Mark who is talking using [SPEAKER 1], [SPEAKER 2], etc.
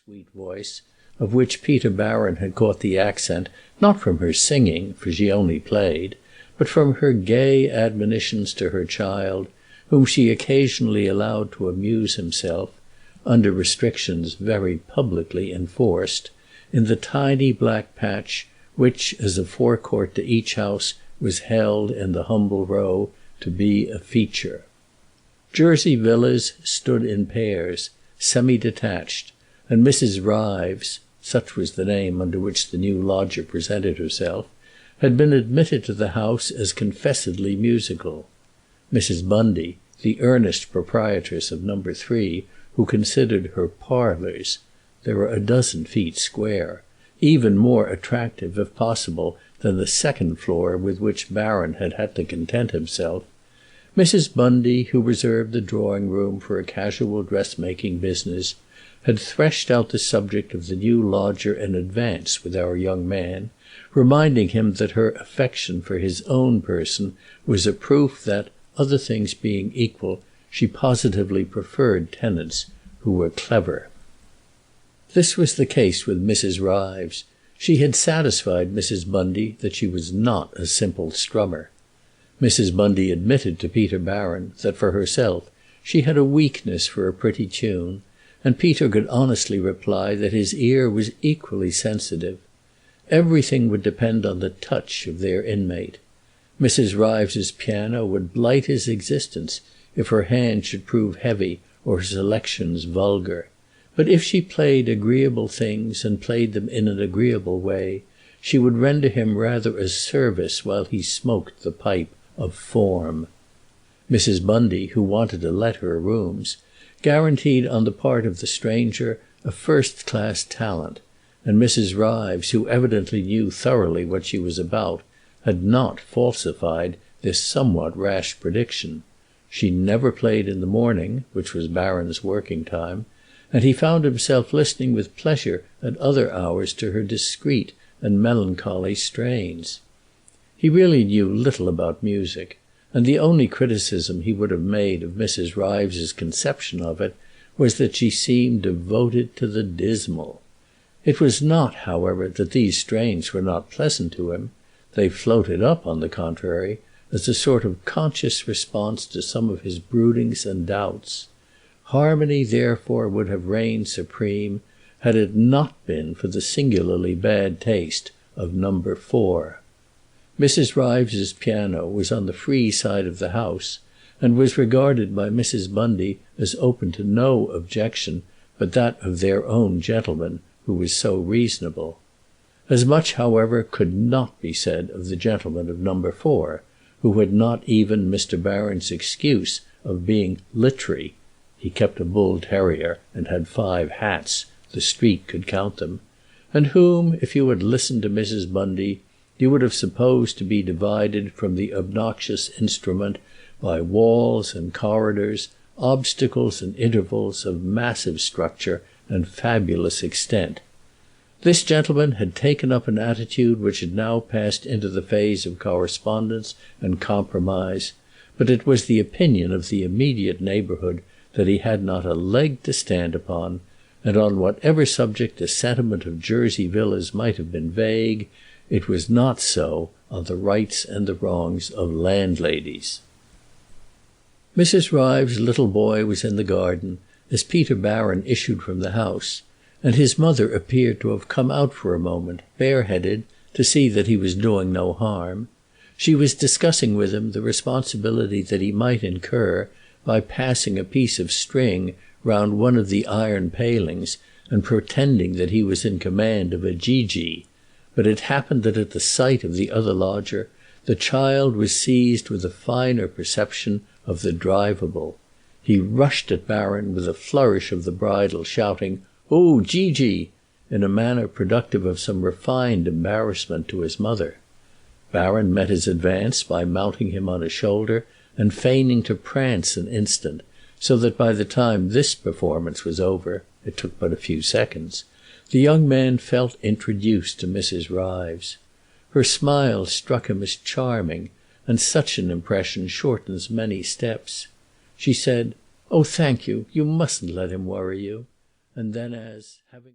[SPEAKER 1] sweet voice, of which Peter Barron had caught the accent, not from her singing, for she only played, but from her gay admonitions to her child, whom she occasionally allowed to amuse himself, under restrictions very publicly enforced, in the tiny black patch which, as a forecourt to each house, was held in the humble row to be a feature. Jersey villas stood in pairs, semi-detached, and Mrs. Ryves, such was the name under which the new lodger presented herself, had been admitted to the house as confessedly musical. Mrs. Bundy, the earnest proprietress of No. 3, who considered her parlours, there were a dozen feet square, even more attractive, if possible, than the second floor with which Barron had had to content himself, Mrs. Bundy, who reserved the drawing-room for a casual dressmaking business, had threshed out the subject of the new lodger in advance with our young man, reminding him that her affection for his own person was a proof that, other things being equal, she positively preferred tenants who were clever. This was the case with Mrs. Ryves. She had satisfied Mrs. Bundy that she was not a simple strummer. Mrs. Bundy admitted to Peter Barron that for herself she had a weakness for a pretty tune, and Peter could honestly reply that his ear was equally sensitive. Everything would depend on the touch of their inmate. Mrs. Ryves's piano would blight his existence if her hand should prove heavy or her selections vulgar. But if she played agreeable things and played them in an agreeable way, she would render him rather a service while he smoked the pipe of form. Mrs. Bundy, who wanted to let her rooms, guaranteed on the part of the stranger a first-class talent, and Mrs. Ryves, who evidently knew thoroughly what she was about, had not falsified this somewhat rash prediction. She never played in the morning, which was Barron's working time, and he found himself listening with pleasure at other hours to her discreet and melancholy strains. He really knew little about music, and the only criticism he would have made of Mrs. Ryves's conception of it was that she seemed devoted to the dismal. It was not, however, that these strains were not pleasant to him. They floated up, on the contrary, as a sort of conscious response to some of his broodings and doubts. Harmony, therefore, would have reigned supreme had it not been for the singularly bad taste of No. 4. Mrs. Ryves's piano was on the free side of the house, and was regarded by Mrs. Bundy as open to no objection but that of their own gentleman, who was so reasonable. As much, however, could not be said of the gentleman of No. 4, who had not even Mr. Barron's excuse of being littery. He kept a bull terrier and had 5 hats, the street could count them, and whom, if you had listened to Mrs. Bundy, you would have supposed to be divided from the obnoxious instrument by walls and corridors, obstacles and intervals of massive structure and fabulous extent. This gentleman had taken up an attitude which had now passed into the phase of correspondence and compromise, but it was the opinion of the immediate neighbourhood that he had not a leg to stand upon, and on whatever subject the sentiment of Jersey villas might have been vague, it was not so on the rights and the wrongs of landladies. Mrs. Ryves's little boy was in the garden as Peter Barron issued from the house, and his mother appeared to have come out for a moment, bareheaded, to see that he was doing no harm. She was discussing with him the responsibility that he might incur by passing a piece of string round one of the iron palings and pretending that he was in command of a gee-gee. But it happened that at the sight of the other lodger, the child was seized with a finer perception of the drivable. He rushed at Barron with a flourish of the bridle, shouting, "Oh, gee-gee!" in a manner productive of some refined embarrassment to his mother. Barron met his advance by mounting him on a shoulder and feigning to prance an instant, so that by the time this performance was over, it took but a few seconds, the young man felt introduced to Mrs. Ryves. Her smile struck him as charming, and such an impression shortens many steps. She said, "Oh, thank you, you mustn't let him worry you," and then as, having